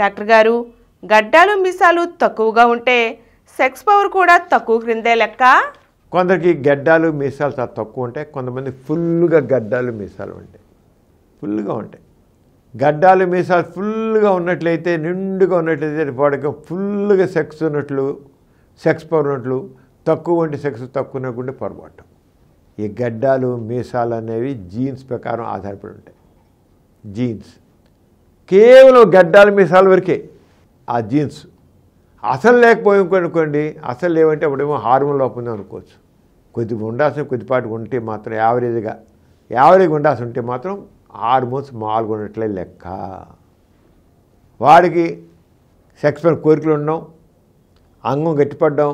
Doctor గారు, గడ్డాలు మీసాలు తక్కువగా ఉంటే సెక్స్ పవర్ కూడా తక్కువ క్రిందే లెక్క? కొందరికి గడ్డాలు మీసాలు చాలా తక్కువ ఉంటాయి, కొంతమంది ఫుల్గా గడ్డాలు మీసాలు ఉంటాయి, ఫుల్గా ఉంటాయి. గడ్డాలు మీసాలు ఫుల్గా ఉన్నట్లయితే, నిండుగా ఉన్నట్లయితే వాడికి ఫుల్గా సెక్స్ ఉన్నట్లు, సెక్స్ పవర్ ఉన్నట్లు. తక్కువ ఉంటే సెక్స్ తక్కువ ఉన్నట్టు పొరపాటు. ఈ గడ్డాలు మీసాలు అనేవి జీన్స్ ప్రకారం ఆధారపడి ఉంటాయి. జీన్స్ కేవలం గడ్డాలు మీసాల వరకే ఆ జీన్స్. అసలు లేకపోయిందనుకోండి, అసలు లేవంటే అప్పుడేమో హార్మోన్ లోపం అనుకోవచ్చు. కొద్దిగా ఉండాల్సిన కొద్దిపాటి ఉంటే మాత్రం యావరేజ్గా ఉండాల్సి ఉంటే మాత్రం హార్మోన్స్ మామూలుగా ఉన్నట్లే లెక్క. వాడికి సెక్స్ పైన కోరికలు ఉండడం, అంగం గట్టిపడడం,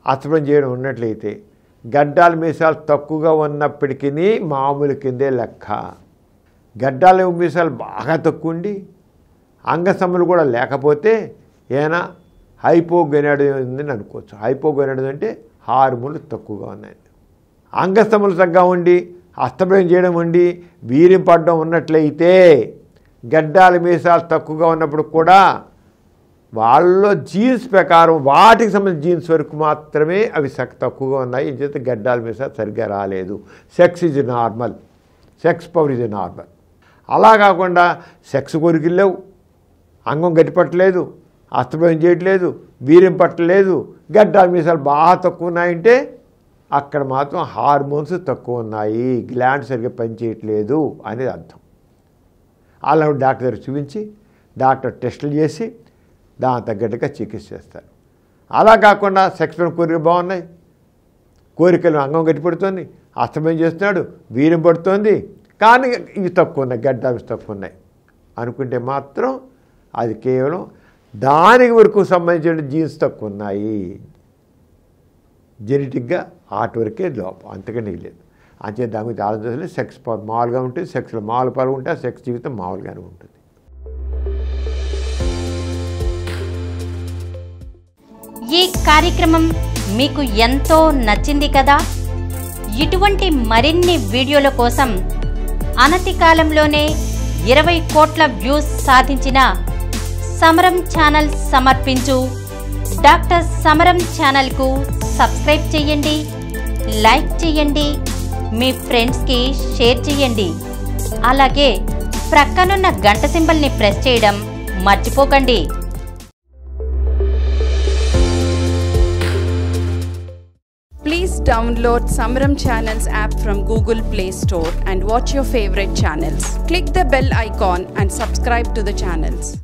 అస్తమయం చేయడం ఉన్నట్లయితే గడ్డాల మీసాలు తక్కువగా ఉన్నప్పటికీ మామూలు కిందే లెక్క. గడ్డాల మీసాలు బాగా తక్కువ ఉండి అంగసమ్మలు కూడా లేకపోతే ఏమైనా హైపోగొనాయిడిజం ఉందని అనుకోవచ్చు. హైపోగొనాయిడిజం అంటే హార్మోన్లు తక్కువగా ఉన్నాయి. అంగస్తములు తగ్గ ఉండి, అస్తమయం చేయడం ఉండి, వీర్యం పడడం ఉన్నట్లయితే గడ్డాల మీసాలు తక్కువగా ఉన్నప్పుడు కూడా వాళ్ళలో జీన్స్ ప్రకారం వాటికి సంబంధించిన జీన్స్ వరకు మాత్రమే అవి తక్కువగా ఉన్నాయి. ఏం చేస్తే గడ్డాల మీసాలు సరిగ్గా రాలేదు. Sex is normal, sex power is normal. అలా కాకుండా సెక్స్ కోరికలు లేవు, అంగం గట్టిపట్టలేదు, అస్తమయం చేయట్లేదు, వీర్యం పట్టలేదు, గడ్డాల మీసాలు బాగా తక్కువ ఉన్నాయంటే అక్కడ మాత్రం హార్మోన్స్ తక్కువ ఉన్నాయి, గ్లాండ్ సరిగ్గా పనిచేయట్లేదు అనేది అర్థం. అలా డాక్టర్ దగ్గర చూపించి డాక్టర్ టెస్టులు చేసి దాని తగ్గట్టుగా చికిత్స చేస్తారు. అలా కాకుండా సెక్స్ పైన కోరికలు బాగున్నాయి, కోరికలు అంగం గట్టిపడుతుంది, అస్తమయం చేస్తున్నాడు, వీర్యం పడుతుంది, కానీ ఇవి తక్కువ ఉన్నాయి, గడ్డాలు తక్కువ ఉన్నాయి అనుకుంటే మాత్రం అది కేవలం దానికి వరకు సంబంధించిన జీన్స్ తక్కువ ఉన్నాయి, జెనెటిక్గా ఆట వరకే లోపం, అంతకనే లేదు. అంతే దాని గురించి ఆలోచించాలి. సెక్స్ పవర్ మామూలుగా ఉంటుంది, సెక్స్లో మామూలు పవర్ ఉంటే సెక్స్ జీవితం మామూలుగానే ఉంటుంది. ఈ కార్యక్రమం మీకు ఎంతో నచ్చింది కదా? ఇటువంటి మరిన్ని వీడియోల కోసం అనతి కాలంలోనే 20 కోట్ల వ్యూస్ సాధించిన సమరం ఛానల్ సమర్పించు డాక్టర్ సమరం ఛానల్కు సబ్స్క్రైబ్ చేయండి, లైక్ చేయండి, మీ ఫ్రెండ్స్కి షేర్ చేయండి. అలాగే ప్రక్కనున్న గంట సింబల్ని ప్రెస్ చేయడం మర్చిపోకండి. Please download Samaram Channels app from Google Play Store and watch your favorite channels. Click the bell icon and subscribe to the channels.